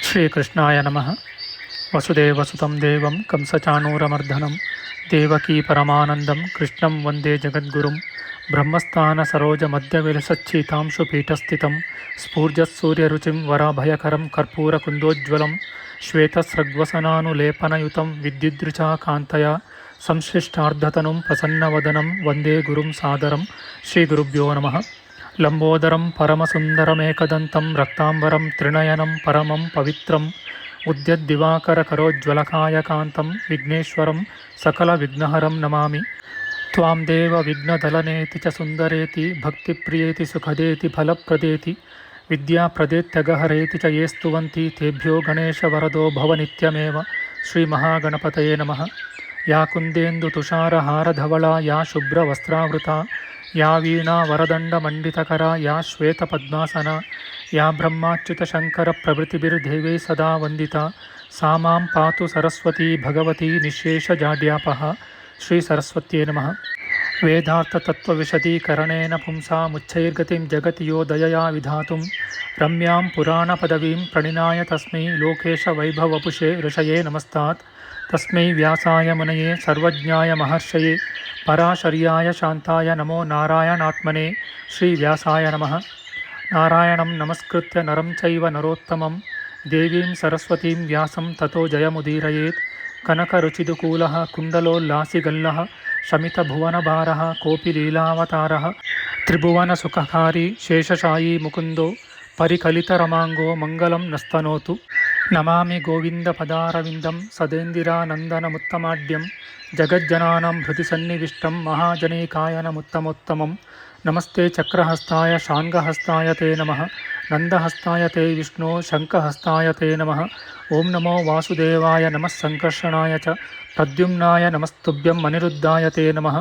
ಶ್ರೀಕೃಷ್ಣಾಯ ನಮಃ. ವಸುದೇವಸುತಂ ದೇವಂ ಕಂಸಚಾಣೂರಮರ್ದನಂ ದೇವಕೀ ಪರಮಾನಂದಂ ಕೃಷ್ಣಂ ವಂದೇ ಜಗದ್ಗುರುಂ. ಬ್ರಹ್ಮಸ್ಥಾನ ಸರೋಜ ಮಧ್ಯವಿಲಸಚ್ಛೀತಾಂಶು ಪೀಠಸ್ಥಿತಂ ಸ್ಫೂರ್ಜತ್ಸೂರ್ಯರುಚಿಂ ವರಾಭಯಕರಂ ಕರ್ಪೂರಕುಂದೋಜ್ವಲಂ ಶ್ವೇತಸ್ರಗ್ವಸನಾನುಲೇಪನಯುತಂ ವಿದ್ಯುದ್ರುಚಾ ಕಾಂತಯ ಸಂಶ್ಲಿಷ್ಟಾರ್ಧತನುಂ ಪ್ರಸನ್ನವದನಂ ವಂದೇ ಗುರುಂ ಸಾದರಂ. ಶ್ರೀಗುರುಭ್ಯೋ ನಮಃ. ಲಂಬೋದರಂ ಪರಮಸುಂದರಮೇಕದಂತಂ ರಕ್ತಾಂಬರಂ ತ್ರಿನಯನಂ ಪರಮಂ ಪವಿತ್ರಂ ಉದ್ಯದ್ದಿವಾಕರಕರೋಜ್ವಲಕಾಯಕಾಂತಂ ವಿಘ್ನೇಶ್ವರಂ ಸಕಲವಿಘ್ನಹರಂ ನಮಾಮಿ. ತ್ವಾಂ ದೇವ ವಿಘ್ನದಲನೇತಿ ಚ ಸುಂದರೇತಿ ಭಕ್ತಿಪ್ರಿಯೇತಿ ಸುಖದೇತಿ ಫಲಪ್ರದೇತಿ ವಿದ್ಯಾಪ್ರದೇತ್ಯಗಹರೇತಿ ಚ ಯೇ ಸ್ತುವಂತಿ ತೇಭ್ಯೋ ಗಣೇಶವರದೋ ಭವ ನಿತ್ಯಮೇವ. ಶ್ರೀಮಹಾಗಣಪತಯೇ ನಮಃ. ಯಾ ಕುಂದೇಂದು ತುಷಾರಹಾರಧವಳಾ ಯಾ ಶುಭ್ರವಸ್ತ್ರಾವೃತಾ ಯಾ ವೀಣಾ ವರದಂಡಮಂಡಿತಕರ ಯಾ ಶ್ವೇತಪದ್ಮಾಸನ ಯಾ ಬ್ರಹ್ಮಾಚ್ಯುತಶಂಕರ ಪ್ರಭೃತಿಭಿರ್ದೇವೈ ಸದಾ ವಂದಿತಾ ಸಾ ಮಾಂ ಪಾತು ಸರಸ್ವತೀ ಭಗವತೀ ನಿಶೇಷಜಾಡ್ಯಾಪಃ. ಶ್ರೀ ಸರಸ್ವತ್ಯೇ ನಮಃ. ವೇದಾರ್ಥತತ್ವವಿಶದೀಕರಣೇನ ಪುಂಸಾಮುಚ್ಚೈರ್ಗತಿಂ ಜಗತಿ ಯೋ ದಯಯಾ ವಿಧಾತುಂ ರಮ್ಯಾಂ ಪುರಾಣಪದವೀಂ ಪ್ರಣಿನಾಯ ತಸ್ಮೈ ಲೋಕೇಶವೈಭವಪುಷೇ ಋಷಯೇ ನಮಸ್ತಾತ್. ತಸ್ಮೈ ವ್ಯಾಸಾಯ ಮುನಯೇ ಸರ್ವಜ್ಞಾಯ ಮಹರ್ಷಯೇ ಪರಾಶರ್ಯಾಯ ಶಾಂತಾಯ ನಮೋ ನಾರಾಯಣಾತ್ಮನೇ. ಶ್ರೀ ವ್ಯಾಸಾಯ ನಮಃ. ನಾರಾಯಣಂ ನಮಸ್ಕೃತ್ಯ ನರಂ ಚೈವ ನರೋತ್ತಮಂ ದೇವೀಂ ಸರಸ್ವತೀಂ ವ್ಯಾಸಂ ತತೋ ಜಯಮುದೀರಯೇತ್. ಕನಕರುಚಿದುಕೂಲಃ ಕುಂಡಲೋಲ್ಲಾಸಿಗಲ್ಲಃ ಶಮಿತಭುವನಭಾರಃ ಕೋಪಿ ಲೀಲಾವತಾರಃ ತ್ರಿಭುವನಸುಖಕಾರಿ ಶೇಷಶಾಯೀ ಮುಕುಂದೋ ಪರಿಕಲಿತರಮಾಂಗೋ ಮಂಗಲಂ ನಸ್ತನೋತು. ನಮಾಮಿ ಗೋವಿಂದಪದಾರವಿಂದಂ ಸದೇಂದಿರಾನಂದನಮುತ್ತಮಾಡ್ಯಂ ಜಗಜ್ಜನಾನಾಂ ಹೃದಯ ಸನ್ನಿವಿಷ್ಟಂ ಮಹಾಜನೈಕಾಯನಮುತ್ತಮೋತ್ತಮಂ. ನಮಸ್ತೆ ಚಕ್ರಹಸ್ತಾಯ ಶಾಂಗಹಸ್ತಾಯ ತೇ ನಮಃ. ನಂದಹಸ್ತಾಯ ತೇ ವಿಷ್ಣೋ ಶಂಖಹಸ್ತಾಯ ತೇ ನಮಃ. ಓಂ ನಮೋ ವಾಸುದೇವಾಯ ನಮಃ ಸಂಕರ್ಷಣಾಯ ಚ ಪ್ರದ್ಯುಮ್ನಾಯ ನಮಸ್ತುಭ್ಯಂ ಅನಿರುದ್ಧಾಯ ತೇ ನಮಃ.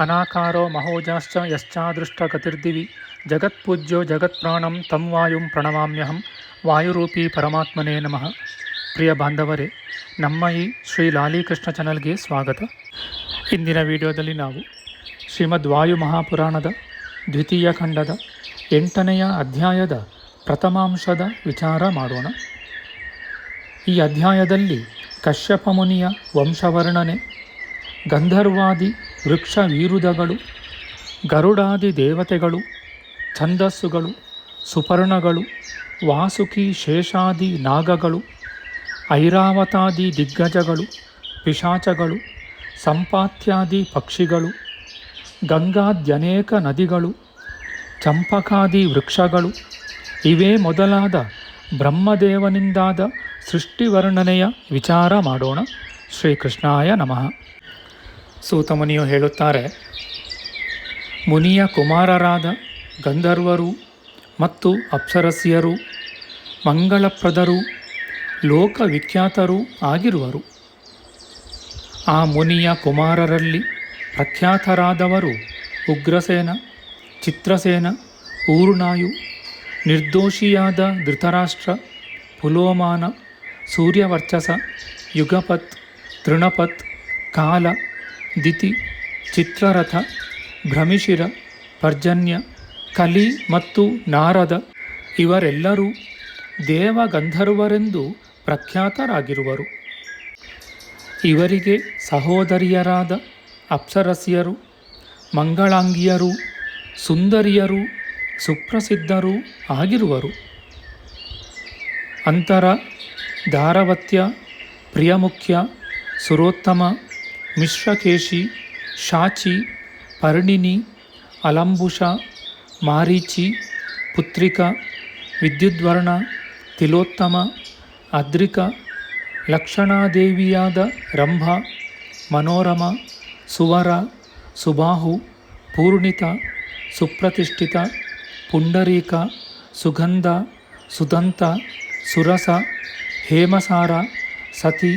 ಅನಾಕಾರೋ ಮಹೋಜಾಶ್ಚ ಯಶ್ಚಾದೃಷ್ಟಗತಿರ್ದಿವಿ ಜಗತ್ಪೂಜ್ಯೋ ಜಗತ್ಪ್ರಾಣಂ ತಂ ವಾಯುಂ ಪ್ರಣಮಾಮ್ಯಹಂ. ವಾಯುರೂಪಿ ಪರಮಾತ್ಮನೇ ನಮಃ. ಪ್ರಿಯ ಬಾಂಧವರೇ, ನಮ್ಮ ಈ ಶ್ರೀ ಲಾಲಿಕೃಷ್ಣ ಚಾನಲ್ಗೆ ಸ್ವಾಗತ. ಇಂದಿನ ವಿಡಿಯೋದಲ್ಲಿ ನಾವು ಶ್ರೀಮದ್ ವಾಯು ಮಹಾಪುರಾಣದ ದ್ವಿತೀಯ ಖಂಡದ 8ನೆಯ ಅಧ್ಯಾಯದ ಪ್ರಥಮಾಂಶದ ವಿಚಾರ ಮಾಡೋಣ. ಈ ಅಧ್ಯಾಯದಲ್ಲಿ ಕಶ್ಯಪ ಮುನಿಯ ವಂಶವರ್ಣನೆ, ಗಂಧರ್ವಾದಿ ವೃಕ್ಷ ವೀರುದಗಳು, ಗರುಡಾದಿ ದೇವತೆಗಳು, ಛಂದಸ್ಸುಗಳು, ಸುಪರ್ಣಗಳು, ವಾಸುಕಿ ಶೇಷಾದಿ ನಾಗಗಳು, ಐರಾವತಾದಿ ದಿಗ್ಗಜಗಳು, ಪಿಶಾಚಗಳು, ಸಂಪಾತ್ಯಾದಿ ಪಕ್ಷಿಗಳು, ಗಂಗಾದ್ಯನೇಕ ನದಿಗಳು, ಚಂಪಕಾದಿ ವೃಕ್ಷಗಳು ಇವೇ ಮೊದಲಾದ ಬ್ರಹ್ಮದೇವನಿಂದಾದ ಸೃಷ್ಟಿವರ್ಣನೆಯ ವಿಚಾರ ಮಾಡೋಣ. ಶ್ರೀಕೃಷ್ಣಾಯ ನಮಃ. ಸೂತಮುನಿಯು ಹೇಳುತ್ತಾರೆ, ಮುನಿಯ ಕುಮಾರರಾದ ಗಂಧರ್ವರು ಮತ್ತು ಅಪ್ಸರಸ್ಯರು ಮಂಗಳಪ್ರದರು ಲೋಕವಿಖ್ಯಾತರೂ ಆಗಿರುವರು. ಆ ಮುನಿಯ ಕುಮಾರರಲ್ಲಿ ಪ್ರಖ್ಯಾತರಾದವರು ಉಗ್ರಸೇನ, ಚಿತ್ರಸೇನ, ಊರ್ಣಾಯು, ನಿರ್ದೋಷಿಯಾದ ಧೃತರಾಷ್ಟ್ರ, ಪುಲೋಮಾನ, ಸೂರ್ಯವರ್ಚಸ, ಯುಗಪತ್, ತೃಣಪತ್, ಕಾಲ, ದಿತಿ, ಚಿತ್ರರಥ, ಭ್ರಮಿಶಿರ, ಪರ್ಜನ್ಯ, ಕಲಿ ಮತ್ತು ನಾರದ ಇವರೆಲ್ಲರೂ ದೇವಗಂಧರ್ವರೆಂದು ಪ್ರಖ್ಯಾತರಾಗಿರುವರು. ಇವರಿಗೆ ಸಹೋದರಿಯರಾದ ಅಪ್ಸರಸ್ಯರು, ಮಂಗಳಾಂಗಿಯರು, ಸುಂದರಿಯರು, ಸುಪ್ರಸಿದ್ಧರೂ ಆಗಿರುವರು. ಅಂತರ, ಧಾರವತ್ಯ, ಪ್ರಿಯಮುಖ್ಯ, ಸುರೋತ್ತಮ, ಮಿಶ್ರಕೇಶಿ, ಶಾಚಿ, ಪರ್ಣಿನಿ, ಅಲಂಬುಷ, ಮಾರೀಚಿ, ಪುತ್ರಿಕ, ವಿದ್ಯುದ್ವರ್ಣ, ತಿಲೋತ್ತಮ, ಅದ್ರಿಕ, ಲಕ್ಷಣಾದೇವಿಯಾದ ರಂಭ, ಮನೋರಮ, ಸುವರ, ಸುಬಾಹು, ಪೂರ್ಣಿತ, ಸುಪ್ರತಿಷ್ಠಿತ, ಪುಂಡರೀಕ, ಸುಗಂಧ, ಸುದಂತ, ಸುರಸ, ಹೇಮಸಾರ, ಸತಿ,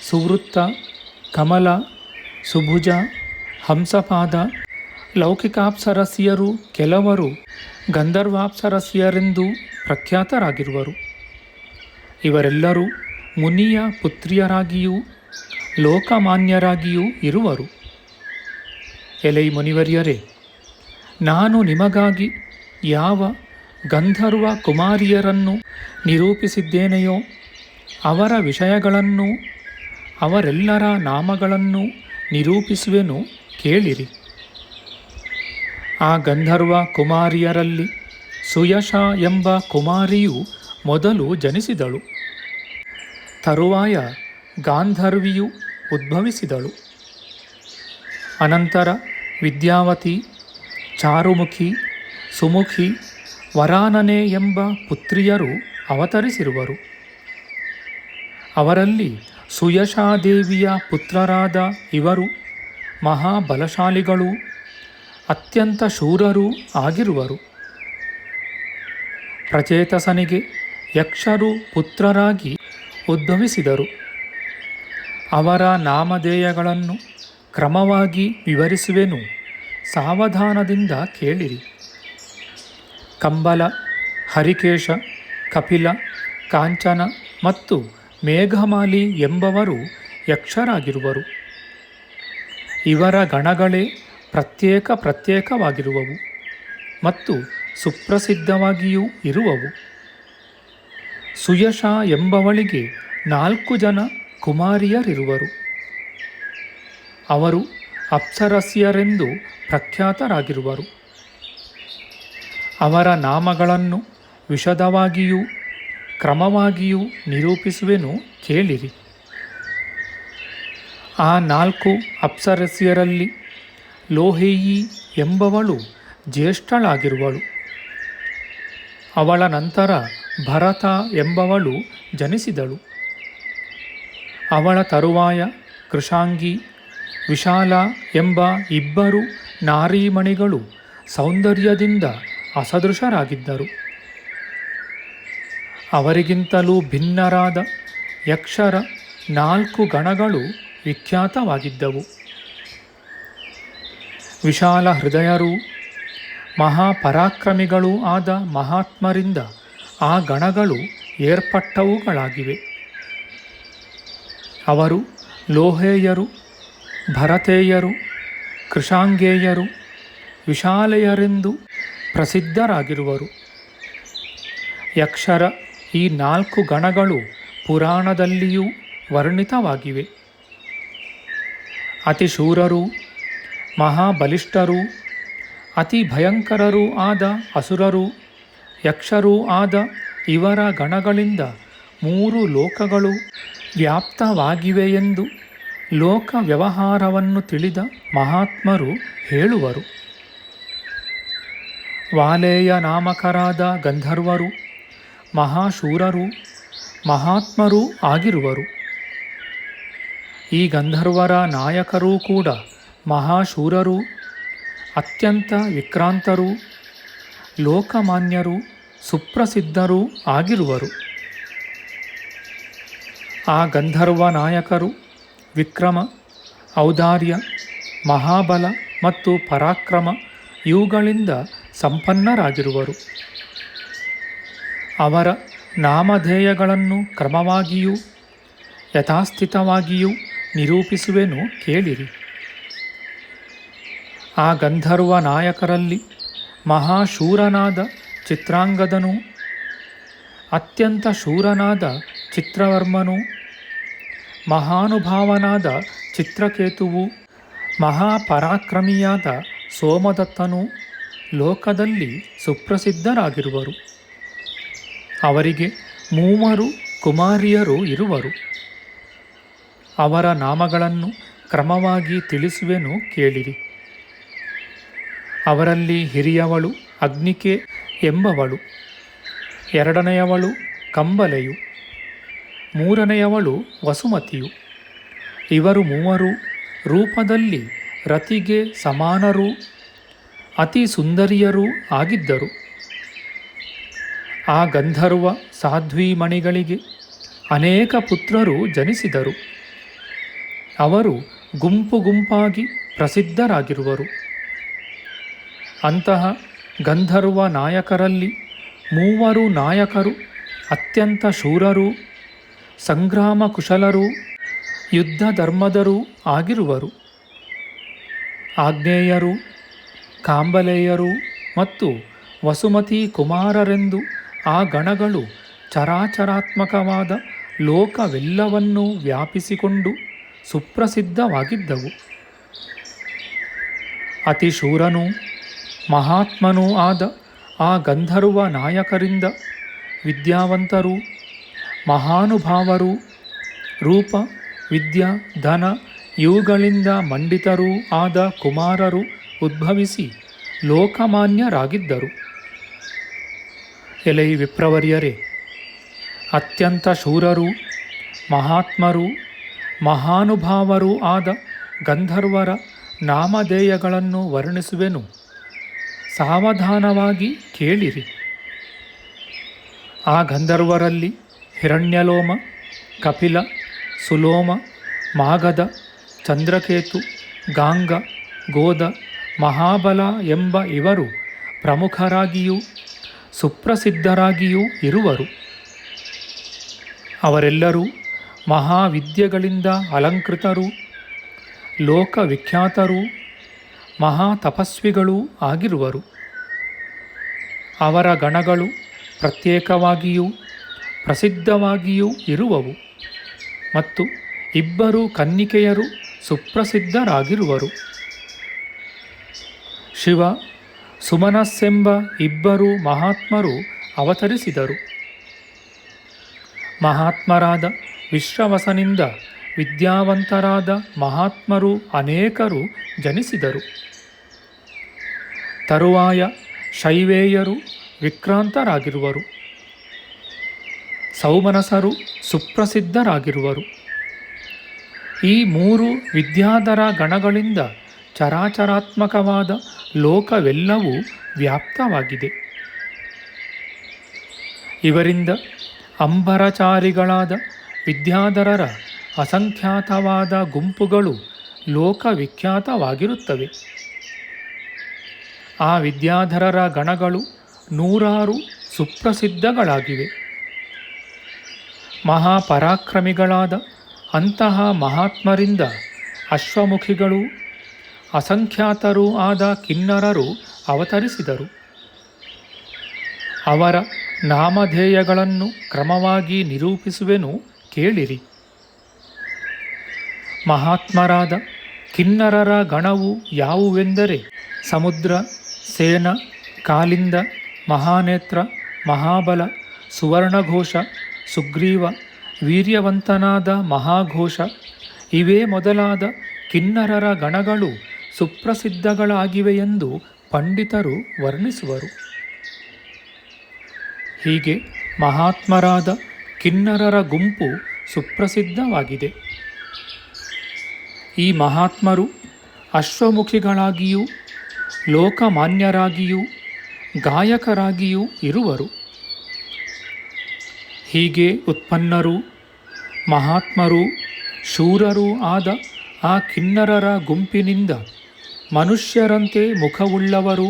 ಸುವೃತ್ತ, ಕಮಲ, ಸುಭುಜ, ಹಂಸಪಾದ, ಲೌಕಿಕಾಪ್ಸರಸ್ಯರು ಕೆಲವರು ಗಂಧರ್ವಾಪ್ಸರಸ್ಯರೆಂದು ಪ್ರಖ್ಯಾತರಾಗಿರುವರು. ಇವರೆಲ್ಲರೂ ಮುನಿಯ ಪುತ್ರಿಯರಾಗಿಯೂ ಲೋಕಮಾನ್ಯರಾಗಿಯೂ ಇರುವರು. ಎಲೈ ಮುನಿವರ್ಯರೇ, ನಾನು ನಿಮಗಾಗಿ ಯಾವ ಗಂಧರ್ವ ಕುಮಾರಿಯರನ್ನು ನಿರೂಪಿಸಿದ್ದೇನೆಯೋ ಅವರ ವಿಷಯಗಳನ್ನು ಅವರೆಲ್ಲರ ನಾಮಗಳನ್ನು ನಿರೂಪಿಸುವೆನು ಕೇಳಿರಿ. ಆ ಗಂಧರ್ವ ಕುಮಾರಿಯರಲ್ಲಿ ಸುಯಶ ಎಂಬ ಕುಮಾರಿಯು ಮೊದಲು ಜನಿಸಿದಳು. ತರುವಾಯ ಗಾಂಧರ್ವಿಯು ಉದ್ಭವಿಸಿದಳು. ಅನಂತರ ವಿದ್ಯಾವತಿ, ಚಾರುಮುಖಿ, ಸುಮುಖಿ, ವರಾನನೆ ಎಂಬ ಪುತ್ರಿಯರು ಅವತರಿಸಿರುವರು. ಅವರಲ್ಲಿ ಸುಯಶಾದೇವಿಯ ಪುತ್ರರಾದ ಇವರು ಮಹಾಬಲಶಾಲಿಗಳೂ ಅತ್ಯಂತ ಶೂರರೂ ಆಗಿರುವರು. ಪ್ರಚೇತಸನಿಗೆ ಯಕ್ಷರು ಪುತ್ರರಾಗಿ ಉದ್ಭವಿಸಿದರು. ಅವರ ನಾಮಧೇಯಗಳನ್ನು ಕ್ರಮವಾಗಿ ವಿವರಿಸುವೆನು, ಸಾವಧಾನದಿಂದ ಕೇಳಿರಿ. ಕಂಬಲ, ಹರಿಕೇಶ, ಕಪಿಲ, ಕಾಂಚನ ಮತ್ತು ಮೇಘಮಾಲಿ ಎಂಬವರು ಯಕ್ಷರಾಗಿರುವರು. ಇವರ ಗಣಗಳೇ ಪ್ರತ್ಯೇಕವಾಗಿರುವವು ಮತ್ತು ಸುಪ್ರಸಿದ್ಧವಾಗಿಯೂ ಇರುವವು. ಸುಯಶ ಎಂಬವಳಿಗೆ 4 ಜನ ಕುಮಾರಿಯರಿರುವರು. ಅವರು ಅಪ್ಸರಸ್ಯರೆಂದು ಪ್ರಖ್ಯಾತರಾಗಿರುವರು. ಅವರ ನಾಮಗಳನ್ನು ವಿಶದವಾಗಿಯೂ ಕ್ರಮವಾಗಿಯೂ ನಿರೂಪಿಸುವೆನು ಕೇಳಿರಿ. ಆ 4 ಅಪ್ಸರಸ್ಯರಲ್ಲಿ ಲೋಹೇಯಿ ಎಂಬವಳು ಜ್ಯೇಷ್ಠಳಾಗಿರುವಳು. ಅವಳ ನಂತರ ಭರತ ಎಂಬವಳು ಜನಿಸಿದಳು. ಅವಳ ತರುವಾಯ ಕೃಷಾಂಗಿ, ವಿಶಾಲ ಎಂಬ 2 ನಾರೀಮಣಿಗಳು ಸೌಂದರ್ಯದಿಂದ ಅಸದೃಶರಾಗಿದ್ದರು. ಅವರಿಗಿಂತಲೂ ಭಿನ್ನರಾದ ಯಕ್ಷರ 4 ಗಣಗಳು ವಿಖ್ಯಾತವಾಗಿದ್ದವು. ವಿಶಾಲ ಹೃದಯರೂ ಮಹಾಪರಾಕ್ರಮಿಗಳೂ ಆದ ಮಹಾತ್ಮರಿಂದ ಆ ಗಣಗಳು ಏರ್ಪಟ್ಟವುಗಳಾಗಿವೆ. ಅವರು ಲೋಹೇಯರು, ಭರತೇಯರು, ಕೃಷಾಂಗೇಯರು, ವಿಶಾಲೆಯರೆಂದು ಪ್ರಸಿದ್ಧರಾಗಿರುವರು. ಯಕ್ಷರ ಈ 4 ಗಣಗಳು ಪುರಾಣದಲ್ಲಿಯೂ ವರ್ಣಿತವಾಗಿವೆ. ಅತಿ ಶೂರರೂ ಮಹಾಬಲಿಷ್ಠರೂ ಅತಿ ಭಯಂಕರರೂ ಆದ ಅಸುರರೂ ಯಕ್ಷರೂ ಆದ ಇವರ ಗಣಗಳಿಂದ 3 ಲೋಕಗಳು ವ್ಯಾಪ್ತವಾಗಿವೆಯೆಂದು ಲೋಕ ವ್ಯವಹಾರವನ್ನು ತಿಳಿದ ಮಹಾತ್ಮರು ಹೇಳುವರು. ವಾಲೇಯ ನಾಮಕರಾದ ಗಂಧರ್ವರು ಮಹಾಶೂರರೂ ಮಹಾತ್ಮರೂ ಆಗಿರುವರು. ಈ ಗಂಧರ್ವರ ನಾಯಕರೂ ಕೂಡ ಮಹಾಶೂರರೂ ಅತ್ಯಂತ ವಿಕ್ರಾಂತರೂ ಲೋಕಮಾನ್ಯರೂ ಸುಪ್ರಸಿದ್ಧರೂ ಆಗಿರುವರು. ಆ ಗಂಧರ್ವ ನಾಯಕರು ವಿಕ್ರಮ, ಔದಾರ್ಯ, ಮಹಾಬಲ ಮತ್ತು ಪರಾಕ್ರಮ ಇವುಗಳಿಂದ ಸಂಪನ್ನರಾಗಿರುವರು. ಅವರ ನಾಮಧೇಯಗಳನ್ನು ಕ್ರಮವಾಗಿಯೂ ಯಥಾಸ್ಥಿತವಾಗಿಯೂ ನಿರೂಪಿಸುವೆನು ಕೇಳಿರಿ. ಆ ಗಂಧರ್ವ ನಾಯಕರಲ್ಲಿ ಮಹಾಶೂರನಾದ ಚಿತ್ರಾಂಗದನೂ ಅತ್ಯಂತ ಶೂರನಾದ ಚಿತ್ರವರ್ಮನೂ ಮಹಾನುಭಾವನಾದ ಚಿತ್ರಕೇತುವು ಮಹಾಪರಾಕ್ರಮಿಯಾದ ಸೋಮದತ್ತನೂ ಲೋಕದಲ್ಲಿ ಸುಪ್ರಸಿದ್ಧರಾಗಿರುವರು. ಅವರಿಗೆ 3 ಕುಮಾರಿಯರು ಇರುವರು. ಅವರ ನಾಮಗಳನ್ನು ಕ್ರಮವಾಗಿ ತಿಳಿಸುವೆನು ಕೇಳಿರಿ. ಅವರಲ್ಲಿ ಹಿರಿಯವಳು ಅಗ್ನಿಕೆ ಎಂಬವಳು, 2ನೆಯವಳು ಕಂಬಲೆಯು, 3ನೆಯವಳು ವಸುಮತಿಯು. ಇವರು 3 ರೂಪದಲ್ಲಿ ರತಿಗೆ ಸಮಾನರೂ ಅತಿ ಸುಂದರಿಯರೂ ಆಗಿದ್ದರು. ಆ ಗಂಧರ್ವ ಸಾಧ್ವೀಮಣಿಗಳಿಗೆ ಅನೇಕ ಪುತ್ರರು ಜನಿಸಿದರು. ಅವರು ಗುಂಪು ಗುಂಪಾಗಿ ಪ್ರಸಿದ್ಧರಾಗಿರುವರು. ಅಂತಹ ಗಂಧರ್ವ ನಾಯಕರಲ್ಲಿ 3 ನಾಯಕರು ಅತ್ಯಂತ ಶೂರರೂ ಸಂಗ್ರಾಮ ಕುಶಲರೂ ಯುದ್ಧ ಧರ್ಮದರೂ ಆಗಿರುವರು. ಆಗ್ನೇಯರು, ಕಾಂಬಲೇಯರು ಮತ್ತು ವಸುಮತಿ ಕುಮಾರರೆಂದು ಆ ಗಣಗಳು ಚರಾಚರಾತ್ಮಕವಾದ ಲೋಕವೆಲ್ಲವನ್ನೂ ವ್ಯಾಪಿಸಿಕೊಂಡು ಸುಪ್ರಸಿದ್ಧವಾಗಿದ್ದವು. ಅತಿ ಶೂರನೂ ಮಹಾತ್ಮನೂ ಆದ ಆ ಗಂಧರ್ವ ನಾಯಕರಿಂದ ವಿದ್ಯಾವಂತರೂ ಮಹಾನುಭಾವರೂ ರೂಪ ವಿದ್ಯಾ ಧನ ಇವುಗಳಿಂದ ಮಂಡಿತರೂ ಆದ ಕುಮಾರರು ಉದ್ಭವಿಸಿ ಲೋಕಮಾನ್ಯರಾಗಿದ್ದರು. ಎಲೈ ವಿಪ್ರವರ್ಯರೇ, ಅತ್ಯಂತ ಶೂರರೂ ಮಹಾತ್ಮರೂ ಮಹಾನುಭಾವರೂ ಆದ ಗಂಧರ್ವರ ನಾಮಧೇಯಗಳನ್ನು ವರ್ಣಿಸುವೆನು, ಸಾವಧಾನವಾಗಿ ಕೇಳಿರಿ. ಆ ಗಂಧರ್ವರಲ್ಲಿ ಹಿರಣ್ಯಲೋಮ, ಕಪಿಲ, ಸುಲೋಮ, ಮಾಗಧ, ಚಂದ್ರಕೇತು, ಗಾಂಗ, ಗೋದ, ಮಹಾಬಲ ಎಂಬ ಇವರು ಪ್ರಮುಖರಾಗಿಯೂ ಸುಪ್ರಸಿದ್ಧರಾಗಿಯೂ ಇರುವರು. ಅವರೆಲ್ಲರೂ ಮಹಾವಿದ್ಯೆಗಳಿಂದ ಅಲಂಕೃತರೂ ಲೋಕವಿಖ್ಯಾತರೂ ಮಹಾತಪಸ್ವಿಗಳೂ ಆಗಿರುವರು. ಅವರ ಗಣಗಳು ಪ್ರತ್ಯೇಕವಾಗಿಯೂ ಪ್ರಸಿದ್ಧವಾಗಿಯೂ ಇರುವವು ಮತ್ತು ಇಬ್ಬರು ಕನ್ನಿಕೆಯರು ಸುಪ್ರಸಿದ್ಧರಾಗಿರುವರು. ಶಿವ, ಸುಮನಸ್ಸೆಂಬ ಇಬ್ಬರು ಮಹಾತ್ಮರು ಅವತರಿಸಿದರು. ಮಹಾತ್ಮರಾದ ವಿಶ್ರವಸನಿಂದ ವಿದ್ಯಾವಂತರಾದ ಮಹಾತ್ಮರು ಅನೇಕರು ಜನಿಸಿದರು. ತರುವಾಯ ಶೈವೇಯರು ವಿಕ್ರಾಂತರಾಗಿರುವರು. ಸೌಮನಸರು ಸುಪ್ರಸಿದ್ಧರಾಗಿರುವರು. ಈ ಮೂರು ವಿದ್ಯಾಧರ ಗಣಗಳಿಂದ ಚರಾಚರಾತ್ಮಕವಾದ ಲೋಕವೆಲ್ಲವೂ ವ್ಯಾಪ್ತವಾಗಿದೆ. ಇವರಿಂದ ಅಂಬರಚಾರಿಗಳಾದ ವಿದ್ಯಾಧರರ ಅಸಂಖ್ಯಾತವಾದ ಗುಂಪುಗಳು ಲೋಕವಿಖ್ಯಾತವಾಗಿರುತ್ತವೆ. ಆ ವಿದ್ಯಾಧರರ ಗಣಗಳು ನೂರಾರು ಸುಪ್ರಸಿದ್ಧಗಳಾಗಿವೆ. ಮಹಾಪರಾಕ್ರಮಿಗಳಾದ ಅಂತಹ ಮಹಾತ್ಮರಿಂದ ಅಶ್ವಮುಖಿಗಳೂ ಅಸಂಖ್ಯಾತರೂ ಆದ ಕಿನ್ನರರು ಅವತರಿಸಿದರು. ಅವರ ನಾಮಧೇಯಗಳನ್ನು ಕ್ರಮವಾಗಿ ನಿರೂಪಿಸುವೆನು, ಕೇಳಿರಿ. ಮಹಾತ್ಮರಾದ ಕಿನ್ನರರ ಗಣವು ಯಾವುವೆಂದರೆ ಸಮುದ್ರ, ಸೇನ, ಕಾಲಿಂದ, ಮಹಾನೇತ್ರ, ಮಹಾಬಲ, ಸುವರ್ಣಘೋಷ, ಸುಗ್ರೀವ, ವೀರ್ಯವಂತನಾದ ಮಹಾಘೋಷ ಇವೇ ಮೊದಲಾದ ಕಿನ್ನರರ ಗಣಗಳು ಸುಪ್ರಸಿದ್ಧಗಳಾಗಿವೆಯೆಂದು ಪಂಡಿತರು ವರ್ಣಿಸುವರು. ಹೀಗೆ ಮಹಾತ್ಮರಾದ ಕಿನ್ನರರ ಗುಂಪು ಸುಪ್ರಸಿದ್ಧವಾಗಿದೆ. ಈ ಮಹಾತ್ಮರು ಅಶ್ವಮುಖಿಗಳಾಗಿಯೂ ಲೋಕಮಾನ್ಯರಾಗಿಯೂ ಗಾಯಕರಾಗಿಯೂ ಇರುವರು. ಹೀಗೆ ಉತ್ಪನ್ನರೂ ಮಹಾತ್ಮರೂ ಶೂರರೂ ಆದ ಆ ಕಿನ್ನರರ ಗುಂಪಿನಿಂದ ಮನುಷ್ಯರಂತೆ ಮುಖವುಳ್ಳವರು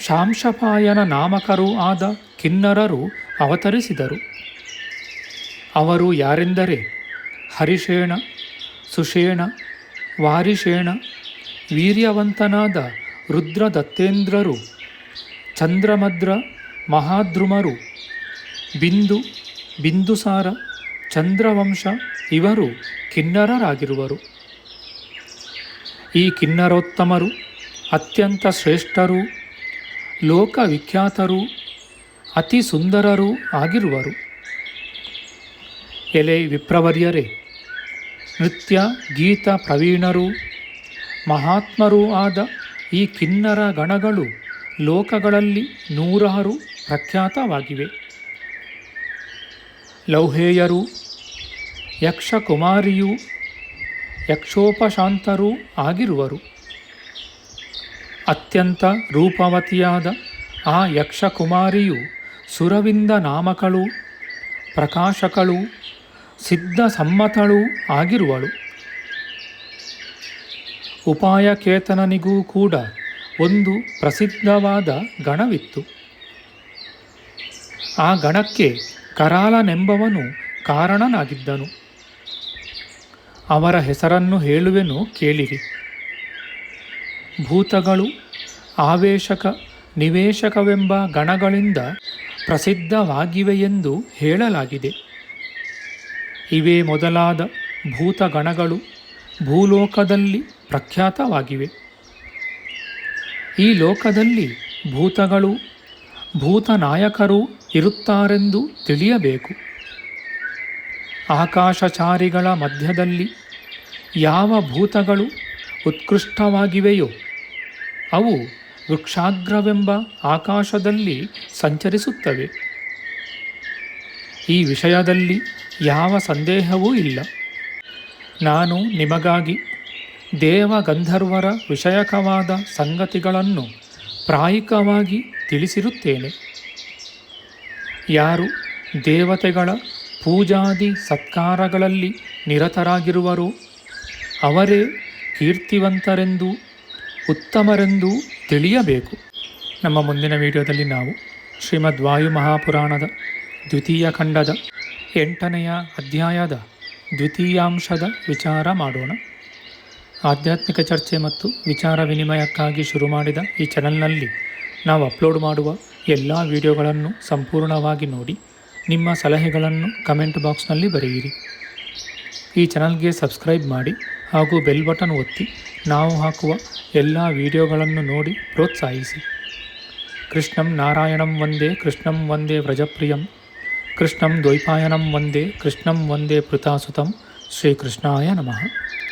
ಶಾಂಶಪಾಯನ ನಾಮಕರೂ ಆದ ಕಿನ್ನರರು ಅವತರಿಸಿದರು. ಅವರು ಯಾರೆಂದರೆ ಹರಿಷೇಣ, ಸುಷೇಣ, ವಾರಿಷೇಣ, ವೀರ್ಯವಂತನಾದ ರುದ್ರದತ್ತೇಂದ್ರರು, ಚಂದ್ರಮದ್ರ, ಮಹಾದ್ರುಮರು, ಬಿಂದು, ಬಿಂದುಸಾರ, ಚಂದ್ರವಂಶ ಇವರು ಕಿನ್ನರರಾಗಿರುವರು. ಈ ಕಿನ್ನರೋತ್ತಮರು ಅತ್ಯಂತ ಶ್ರೇಷ್ಠರೂ ಲೋಕವಿಖ್ಯಾತರೂ ಅತಿ ಸುಂದರರೂ ಆಗಿರುವರು. ಎಲೆ ವಿಪ್ರವರ್ಯರೇ, ನೃತ್ಯ ಗೀತ ಪ್ರವೀಣರೂ ಮಹಾತ್ಮರೂ ಆದ ಈ ಕಿನ್ನರ ಗಣಗಳು ಲೋಕಗಳಲ್ಲಿ ನೂರಾರು ಪ್ರಖ್ಯಾತವಾಗಿವೆ. ಲೌಹೇಯರೂ ಯಕ್ಷಕುಮಾರಿಯೂ ಯಕ್ಷೋಪಶಾಂತರೂ ಆಗಿರುವರು. ಅತ್ಯಂತ ರೂಪವತಿಯಾದ ಆ ಯಕ್ಷಕುಮಾರಿಯು ಸುರವಿಂದ ನಾಮಕಳೂ ಪ್ರಕಾಶಕಳೂ ಸಿದ್ಧ ಸಮ್ಮತಳೂ ಆಗಿರುವಳು. ಉಪಾಯಕೇತನನಿಗೂ ಕೂಡ ಒಂದು ಪ್ರಸಿದ್ಧವಾದ ಗಣವಿತ್ತು. ಆ ಗಣಕ್ಕೆ ಕರಾಲನೆಂಬವನು ಕಾರಣನಾಗಿದ್ದನು. ಅವರ ಹೆಸರನ್ನು ಹೇಳುವೆನು, ಕೇಳಿರಿ. ಭೂತಗಳು, ಆವೇಶಕ, ನಿವೇಶಕವೆಂಬ ಗಣಗಳಿಂದ ಪ್ರಸಿದ್ಧವಾಗಿವೆಯೆಂದು ಹೇಳಲಾಗಿದೆ. ಇವೇ ಮೊದಲಾದ ಭೂತಗಣಗಳು ಭೂಲೋಕದಲ್ಲಿ ಪ್ರಖ್ಯಾತವಾಗಿವೆ. ಈ ಲೋಕದಲ್ಲಿ ಭೂತಗಳು ಭೂತನಾಯಕರು ಇರುತ್ತಾರೆಂದು ತಿಳಿಯಬೇಕು. ಆಕಾಶಚಾರಿಗಳ ಮಧ್ಯದಲ್ಲಿ ಯಾವ ಭೂತಗಳು ಉತ್ಕೃಷ್ಟವಾಗಿವೆಯೋ ಅವು ವೃಕ್ಷಾಗ್ರವೆಂಬ ಆಕಾಶದಲ್ಲಿ ಸಂಚರಿಸುತ್ತವೆ. ಈ ವಿಷಯದಲ್ಲಿ ಯಾವ ಸಂದೇಹವೂ ಇಲ್ಲ. ನಾನು ನಿಮಗಾಗಿ ದೇವಗಂಧರ್ವರ ವಿಷಯಕವಾದ ಸಂಗತಿಗಳನ್ನು ಪ್ರಾಯಿಕವಾಗಿ ತಿಳಿಸಿರುತ್ತೇನೆ. ಯಾರು ದೇವತೆಗಳ ಪೂಜಾದಿ ಸತ್ಕಾರಗಳಲ್ಲಿ ನಿರತರಾಗಿರುವರೋ ಅವರೇ ಕೀರ್ತಿವಂತರೆಂದೂ ಉತ್ತಮರೆಂದೂ ತಿಳಿಯಬೇಕು. ನಮ್ಮ ಮುಂದಿನ ವಿಡಿಯೋದಲ್ಲಿ ನಾವು ಶ್ರೀಮದ್ ವಾಯು ಮಹಾಪುರಾಣದ ದ್ವಿತೀಯ ಖಂಡದ 8ನೆಯ ಅಧ್ಯಾಯದ ದ್ವಿತೀಯಾಂಶದ ವಿಚಾರ ಮಾಡೋಣ. ಆಧ್ಯಾತ್ಮಿಕ ಚರ್ಚೆ ಮತ್ತು ವಿಚಾರ ವಿನಿಮಯಕ್ಕಾಗಿ ಶುರು ಮಾಡಿದ ಈ ಚಾನಲ್ನಲ್ಲಿ ನಾವು ಅಪ್ಲೋಡ್ ಮಾಡುವ ಎಲ್ಲ ವಿಡಿಯೋಗಳನ್ನು ಸಂಪೂರ್ಣವಾಗಿ ನೋಡಿ ನಿಮ್ಮ ಸಲಹೆಗಳನ್ನು ಕಮೆಂಟ್ ಬಾಕ್ಸ್ನಲ್ಲಿ ಬರೆಯಿರಿ. ಈ ಚಾನಲ್ಗೆ ಸಬ್ಸ್ಕ್ರೈಬ್ ಮಾಡಿ ಹಾಗೂ ಬೆಲ್ ಬಟನ್ ಒತ್ತಿ ನಾವು ಹಾಕುವ ಎಲ್ಲ ವಿಡಿಯೋಗಳನ್ನು ನೋಡಿ ಪ್ರೋತ್ಸಾಹಿಸಿ. ಕೃಷ್ಣಂ ನಾರಾಯಣಂ ವಂದೇ ಕೃಷ್ಣಂ ವಂದೇ ವ್ರಜಪ್ರಿಯಂ ಕೃಷ್ಣಂ ದ್ವೈಪಾಯನಂ ವಂದೇ ಕೃಷ್ಣಂ ವಂದೇ ಪೃಥಾಸುತಂ ಶ್ರೀಕೃಷ್ಣಾಯ ನಮಃ.